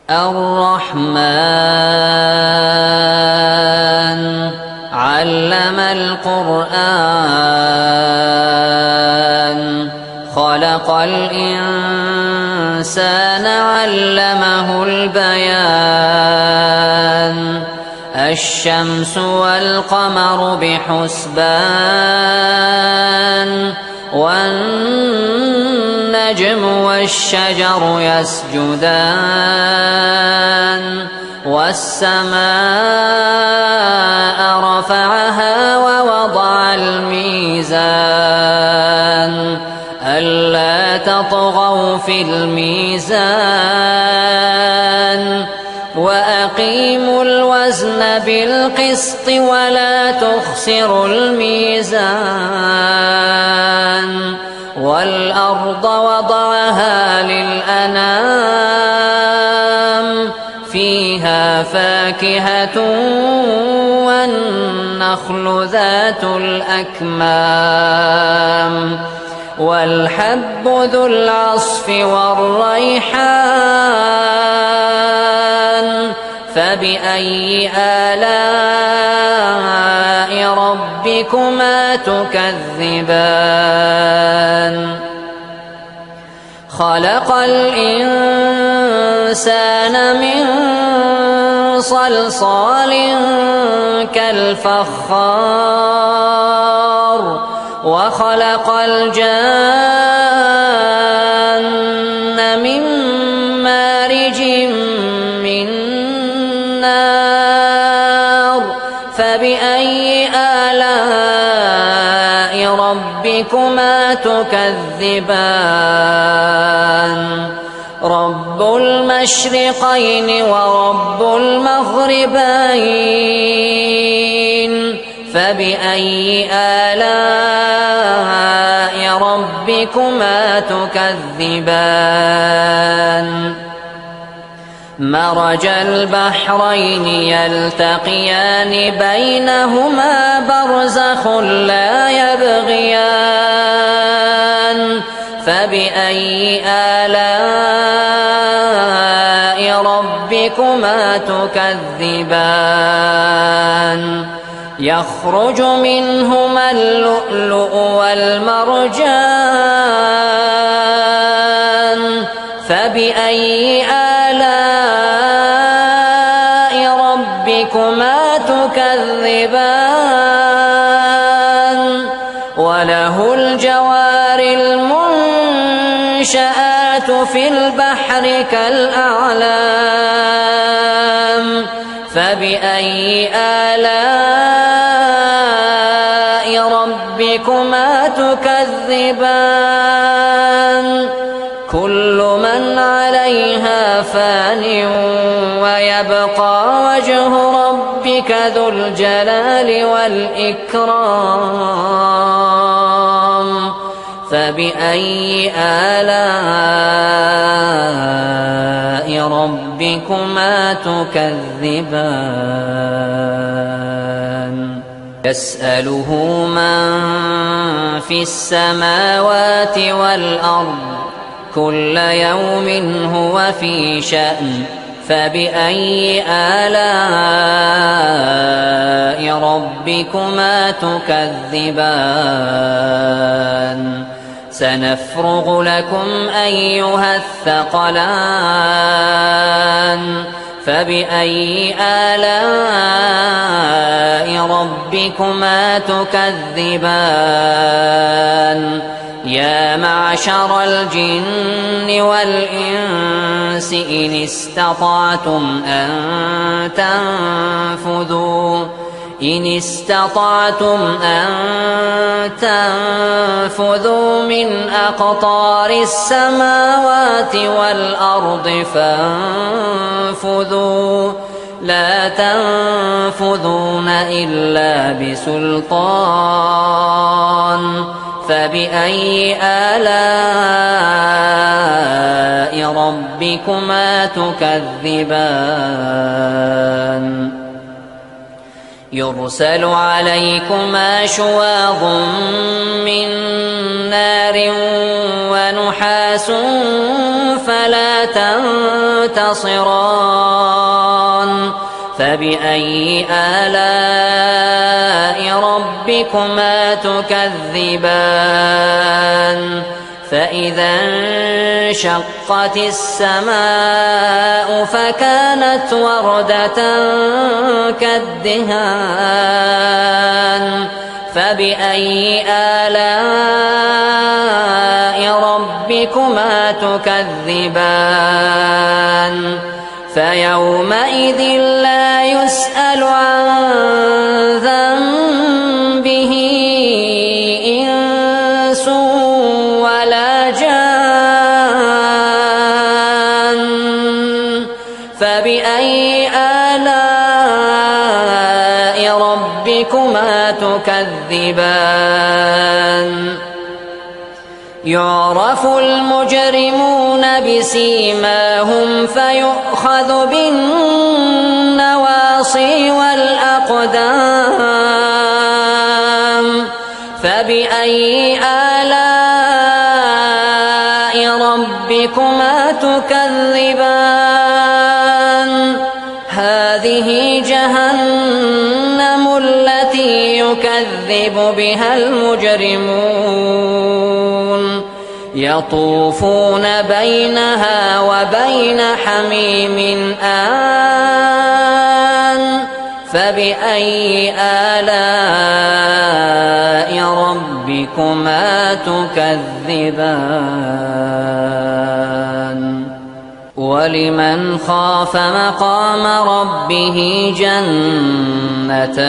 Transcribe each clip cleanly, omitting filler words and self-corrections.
الرحمن علم القرآن خلق الإنسان علمه البيان الشمس والقمر بحسبان والنجم والشجر يسجدان والسماء رفعها ووضع الميزان ألا تطغوا في الميزان وأقيموا الوزن بالقسط ولا تخسروا الميزان والأرض وضعها للأنام فيها فاكهة والنخل ذات الأكمام والحب ذو العصف والريحان فبأي آلاء ربكما تكذبان خلق الإنسان من صلصال كالفخار وخلق الجان من مارج من نار فبأي آلاء ربكما تكذبان رب المشرقين ورب المغربين فبأي آلاء ربكما تكذبان مرج البحرين يلتقيان بينهما برزخ لا يبغيان فبأي آلاء ربكما تكذبان يخرج منهما اللؤلؤ والمرجان فبأي آلاء ربكما تكذبان وله الجوار المنشآت في البحر كالأعلام فبأي آلاء ربكما تكذبان كل من عليها فان ويبقى وجه ربك ذو الجلال والإكرام فبأي آلاء ربكما تكذبان يسأله من في السماوات والأرض كل يوم هو في شأن فبأي آلاء ربكما تكذبان سنفرغ لكم أيها الثقلان فبأي آلاء ربكما تكذبان يا معشر الجن والإنس إن استطعتم أن تنفذوا من أقطار السماوات والأرض فانفذوا لا تنفذون إلا بسلطان فبأي آلاء ربكما تكذبان يرسل عليكما شواظ من نار ونحاس فلا تنتصران فبأي آلاء ربكما تكذبان فإذا انشقت السماء فكانت وردة كالدهان فبأي آلاء ربكما تكذبان فيومئذ لا يسأل عن ذنبه إنس ولا جان فبأي آلاء ربكما تكذبان يعرف المجرمون بسيماهم فيؤخذ بالنواصي والأقدام فبأي آلاء ربكما تكذبان هذه جهنم التي يكذب بها المجرمون يطوفون بينها وبين حميم آن فبأي آلاء ربكما تكذبان ولمن خاف مقام ربه جنتان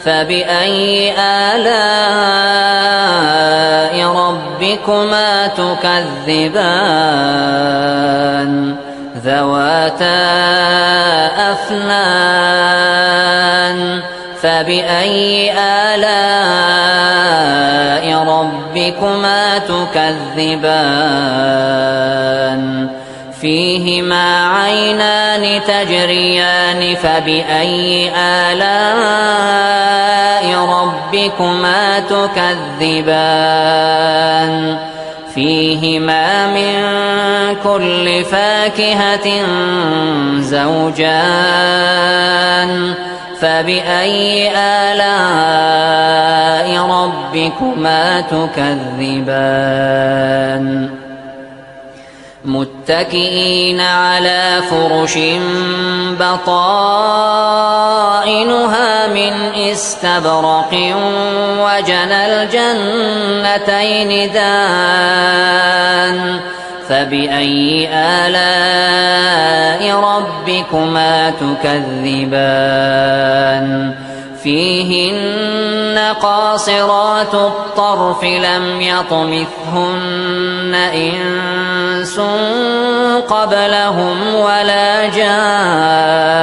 فبأي آلاء ربكما تكذبان ذواتا أفنان فبأي آلاء ربكما تكذبان فيهما عينان تجريان فبأي آلاء ربكما تكذبان فيهما من كل فاكهة زوجان فبأي آلاء ربكما تكذبان متكئين على فرش بطائنها من استبرق وجنى الجنتين دان فبأي آلاء ربكما تكذبان فيهن قاصرات الطرف لم يطمثهن إنس قبلهم ولا جان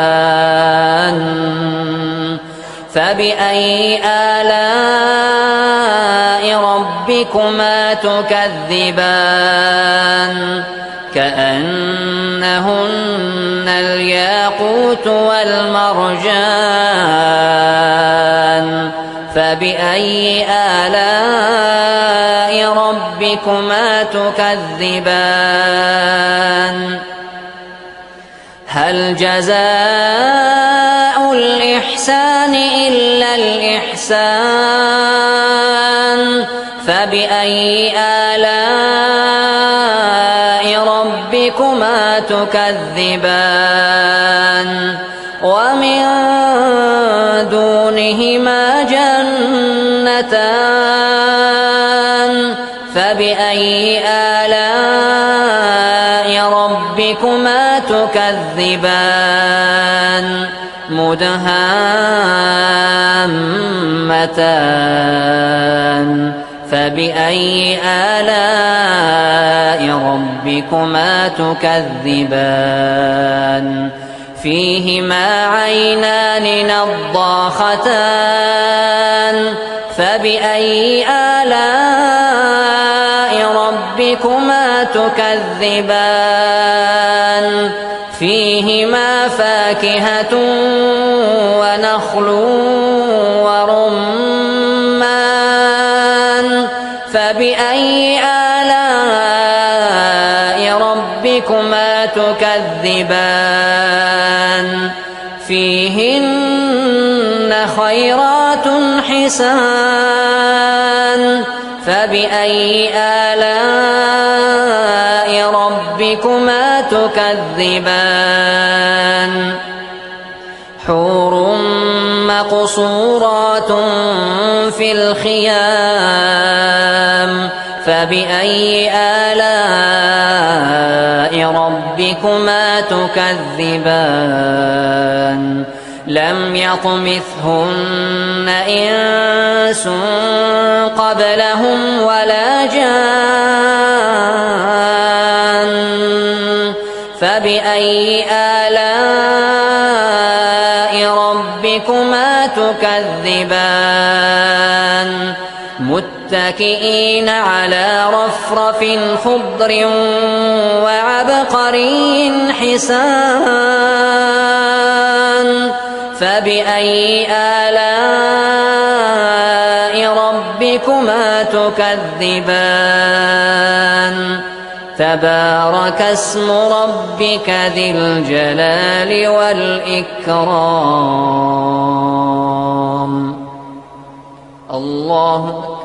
فبأي آلاء ربكما تكذبان كأنهن الياقوت والمرجان فبأي آلاء ربكما تكذبان هل جزاء الإحسان إلا الإحسان فبأي آلاء ربكما تكذبان ومن دونهما جنتان فبأي آلاء ربكما تكذبان مدهامتان فبأي آلاء ربكما تكذبان فيهما عينان نضاختان فبأي آلاء ربكما تكذبان فيهما فاكهة ونخل ورمان فبأي آلاء ربكما تكذبان فيهن خيرات حسان فبأي آلاء ربكما تكذبان حور مقصورات في الخيام فبأي آلاء ربكما تكذبان لم يطمثهن إنس قبلهم ولا جان فبأي آلاء ربكما تكذبان متكئين على رفرف خضر وعبقري حسان فبأي آلاء ربكما تكذبان تبارك اسم ربك ذي الجلال والإكرام الله